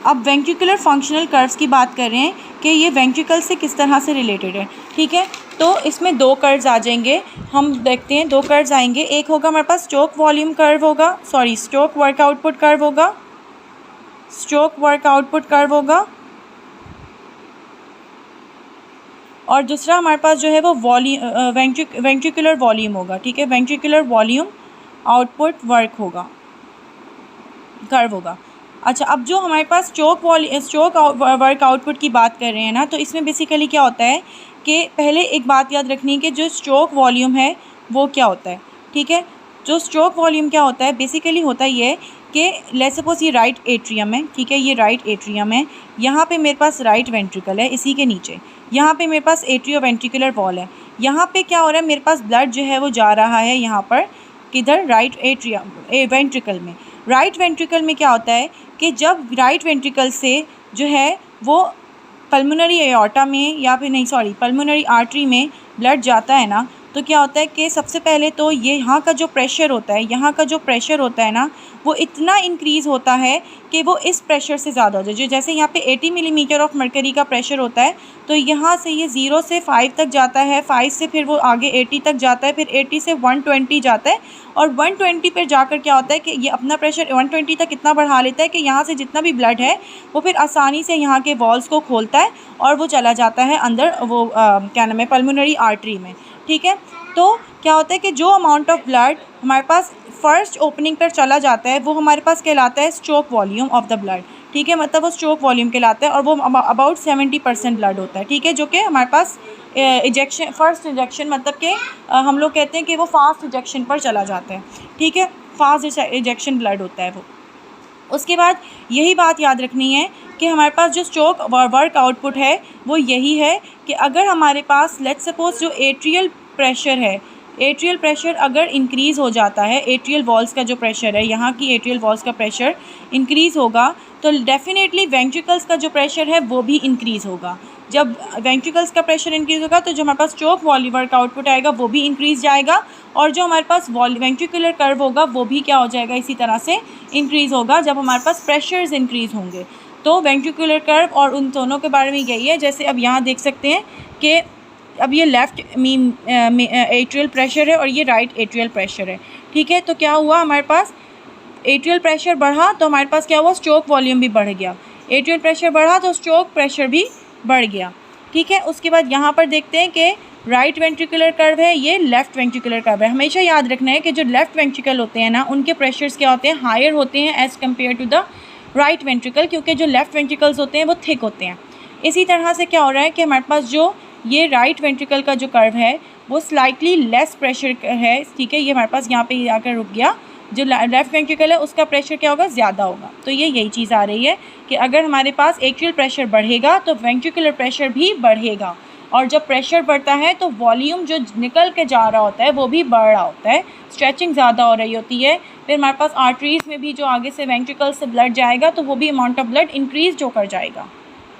अब ventricular functional curves की बात कर रहे हैं कि ये वेंट्रिकल से किस तरह से रिलेटेड है, ठीक है। तो इसमें दो कर्व्स आ जाएंगे, हम देखते हैं दो कर्व्स आएंगे। एक होगा हमारे पास स्ट्रोक वॉल्यूम कर्व होगा, sorry stroke work output curve होगा, स्ट्रोक वर्क आउटपुट कर्व होगा, और दूसरा हमारे पास जो है वो वेंट्रिकुलर वॉल्यूम होगा, ठीक है, वेंट्रिकुलर वॉल्यूम आउटपुट वर्क होगा, कर्व होगा। अच्छा, अब जो हमारे पास स्ट्रोक वर्क आउटपुट की बात कर रहे हैं ना, तो इसमें बेसिकली क्या होता है कि पहले एक बात याद रखनी है कि जो स्ट्रोक वॉल्यूम है वो क्या होता है, ठीक है। जो स्ट्रोक वॉल्यूम क्या होता है, बेसिकली होता ये है कि लेट्स सपोज ये राइट एट्रियम है, ठीक है, ये राइट एट्रियम है, यहाँ पे मेरे पास राइट वेंट्रिकल है, इसी के नीचे यहाँ पे मेरे पास एट्रियो वेंट्रिकुलर वॉल है। यहाँ पे क्या हो रहा है, मेरे पास ब्लड जो है वो जा रहा है यहाँ पर किधर, राइट एट्रियम वेंट्रिकल में। राइट वेंट्रिकल में क्या होता है कि जब राइट वेंट्रिकल से जो है वो पल्मोनरी एओर्टा में या फिर नहीं सॉरी पल्मोनरी आर्टरी में ब्लड जाता है ना, तो क्या होता है कि सबसे पहले तो ये यहाँ का जो प्रेशर होता है, यहाँ का जो प्रेशर होता है ना, वो इतना इंक्रीज़ होता है कि वो इस प्रेशर से ज़्यादा हो जाए। जो जैसे यहाँ पे 80 मिलीमीटर ऑफ मरकरी का प्रेशर होता है, तो यहाँ से ये 0 से 5 तक जाता है, 5 से फिर वो आगे 80 तक जाता है, फिर 80 से 120 जाता है, और 120 पर जाकर क्या होता है कि ये अपना प्रेशर 120 तक इतना बढ़ा लेता है कि यहाँ से जितना भी ब्लड है वो फिर आसानी से यहाँ के वॉल्स को खोलता है और वो चला जाता है अंदर वो क्या नाम है पल्मोनरी आर्टरी में, ठीक है। तो क्या होता है कि जो अमाउंट ऑफ ब्लड हमारे पास फर्स्ट ओपनिंग पर चला जाता है वो हमारे पास कहलाता है stroke volume of the blood, ठीक है, मतलब वो स्ट्रोक वॉल्यूम कहलाता है, और वो अबाउट 70% ब्लड होता है, ठीक है, जो कि हमारे पास इजेक्शन फर्स्ट इजेक्शन मतलब कि हम लोग कहते हैं कि वो फास्ट इजेक्शन पर चला जाता है, ठीक है, फास्ट इजेक्शन ब्लड होता है वो। उसके बाद यही बात याद रखनी है कि हमारे पास जो स्ट्रोक वर्क आउटपुट है वो यही है कि अगर हमारे पास लेट्स सपोज जो एट्रियल प्रेशर है, एट्रियल प्रेशर अगर इंक्रीज़ हो जाता है, एट्रियल वॉल्स का जो प्रेशर है, यहाँ की एट्रियल वॉल्स का प्रेशर इंक्रीज़ होगा, तो डेफिनेटली वेंट्रिकल्स का जो प्रेशर है वो भी इंक्रीज़ होगा। जब वेंट्रिकल्स का प्रेशर इंक्रीज़ होगा तो जो हमारे पास स्ट्रोक वर्क आउटपुट आएगा वो भी इंक्रीज़ जाएगा, और जो हमारे पास वेंट्रिकुलर कर्व होगा वो भी क्या हो जाएगा, इसी तरह से इंक्रीज़ होगा जब हमारे पास प्रेशर्स इंक्रीज़ होंगे। तो वेंट्रिकुलर कर्व और उन दोनों के बारे में यही है। जैसे अब यहाँ देख सकते हैं कि अब ये लेफ़्ट एट्रियल प्रेशर है और ये राइट एट्रियल प्रेशर है, ठीक है। तो क्या हुआ, हमारे पास एट्रियल प्रेशर बढ़ा तो हमारे पास क्या हुआ, स्ट्रोक वॉल्यूम भी बढ़ गया, एट्रियल प्रेशर बढ़ा तो स्ट्रोक प्रेशर भी बढ़ गया, ठीक है। उसके बाद यहाँ पर देखते हैं कि राइट वेंट्रिकुलर कर्व है, ये लेफ़्ट वेंट्रिकुलर कर्व है। हमेशा याद रखना है कि जो लेफ़्ट वेंट्रिकल होते हैं ना, उनके प्रेशर्स क्या होते हैं, हायर होते हैं as compared to the right ventricle, क्योंकि जो लेफ़्ट वेंट्रिकल्स होते हैं वो थिक होते हैं। इसी तरह से क्या हो रहा है कि हमारे पास जो ये राइट वेंट्रिकल का जो कर्व है वो स्लाइटली लेस प्रेशर है, ठीक है, ये हमारे पास यहाँ पे आकर रुक गया। जो लेफ़्ट वेंट्रिकल है उसका प्रेशर क्या होगा, ज़्यादा होगा। तो ये यही चीज़ आ रही है कि अगर हमारे पास एट्रियल प्रेशर बढ़ेगा तो वेंट्रिकुलर प्रेशर भी बढ़ेगा, और जब प्रेशर बढ़ता है तो वॉल्यूम जो निकल के जा रहा होता है वो भी बढ़ रहा होता है, स्ट्रेचिंग ज़्यादा हो रही होती है। फिर हमारे पास आर्टरीज़ में भी जो आगे से वेंट्रिकल से ब्लड जाएगा तो वो भी अमाउंट ऑफ ब्लड इंक्रीज होकर जाएगा।